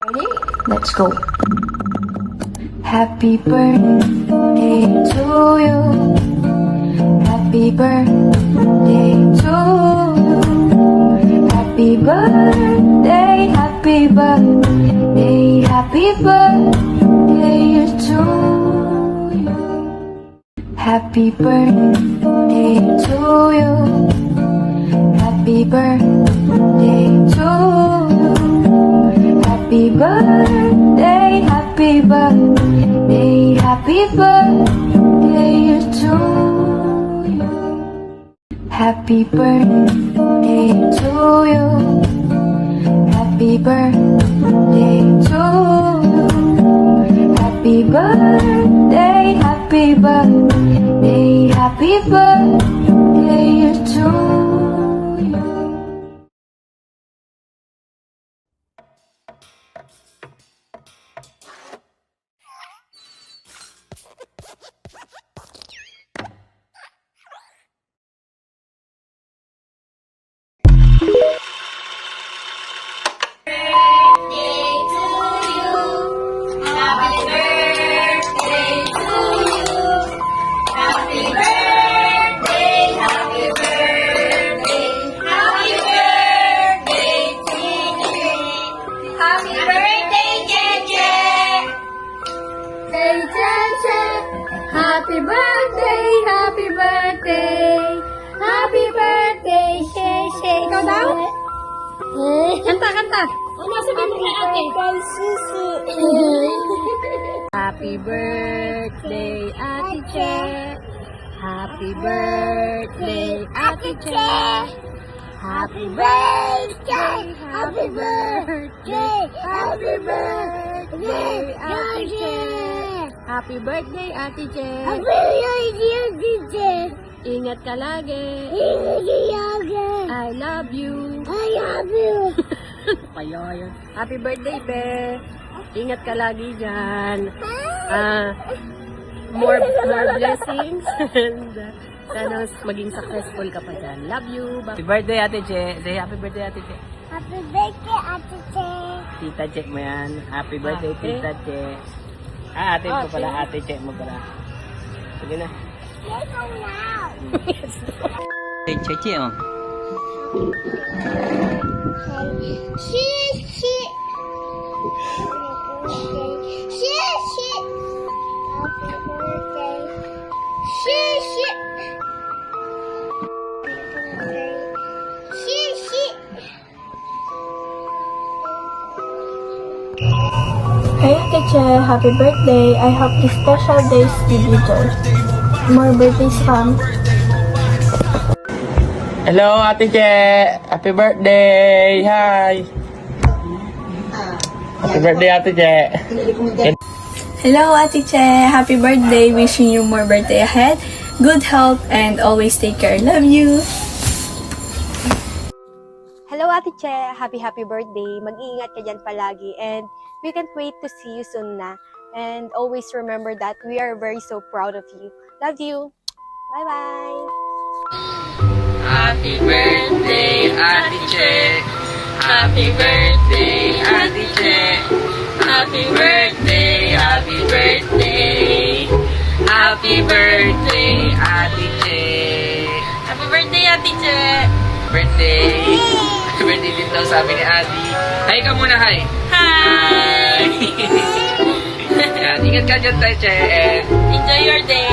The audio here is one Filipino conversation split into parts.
Ready? Let's go. Happy birthday to you. Happy birthday to you. Happy birthday, happy birthday, happy birthday to you. Happy birthday to you. Happy birthday to you. Happy birthday, happy birthday, happy birthday to you. Happy birthday to you. Happy birthday to you. Happy birthday, happy birthday, happy birthday to you. Happy birthday, happy birthday, happy birthday, Shay Shay. Ikaw daw? Kanta, kanta. Ano sabihin mo kay ate? Happy birthday, Ate Che. Happy birthday, Ate Che. Happy birthday, happy birthday, happy birthday, Ate Che. Happy birthday, Ate Che. Happy birthday, Ate Che. Ingat ka lagi. Ingat ka lagi. I love you. I love you. Kaya yun. Happy birthday, Be. Ingat ka lagi dyan. More blessings. And sana maging successful ka pa dyan. Love you. Bye. Happy birthday, Ate Che. Say happy birthday, Ate Che. Happy birthday, Ate Che. Tita Che mo yan. Happy birthday, Ate. Tita Che. Ate mo pala. Ate Che mo pala. Sige na. Let's go now. Hey, Che Che, oh. Shit. Happy birthday. Shit. Hey Ate Che, happy birthday. I hope these special days give you joy. More birthdays come. Hello, Ate Che. Happy birthday. Hi. Happy birthday, Ate Che. Hello Ate Che, happy birthday. Wishing you more birthday ahead. Good health and always take care. Love you. Hello, Ate Che. Happy birthday. Mag-iingat ka dyan palagi. And we can't wait to see you soon na. And always remember that we are very so proud of you. Love you. Bye-bye. Happy birthday, Ate Che. Happy birthday, Ate Che. Happy birthday, happy birthday. Happy birthday, Ate Che. Happy birthday, Ate Che. Birthday. Happy birthday din daw sabi ni Ate. Hi ka muna, hi. Hi. Yan, ingat ka dyan tayo, Che. Enjoy your day.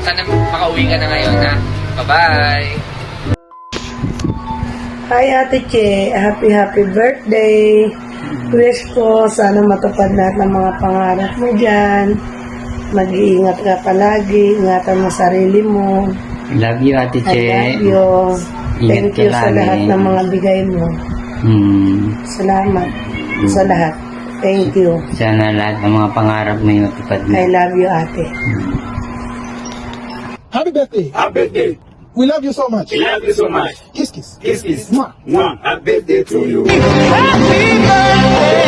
Sana makauwi ka na ngayon, ha. Bye-bye. Hi Ate Che, happy birthday. Wish ko sana matupad lahat ng mga pangarap mo dyan. Mag-iingat ka palagi, ingatan mo sarili mo. Love you, Ate I Che. love you. Ingat Thank you ka sa lagi. lahat ng mga bigay mo. Salamat sa lahat. Thank you. Sana lahat ng mga pangarap mo yung matupad mo. I love you, Ate. Happy birthday. Happy birthday. We love you so much. We love you so much. Kiss, kiss. Kiss, kiss. Mwah. Mwah. Happy birthday to you. Happy birthday.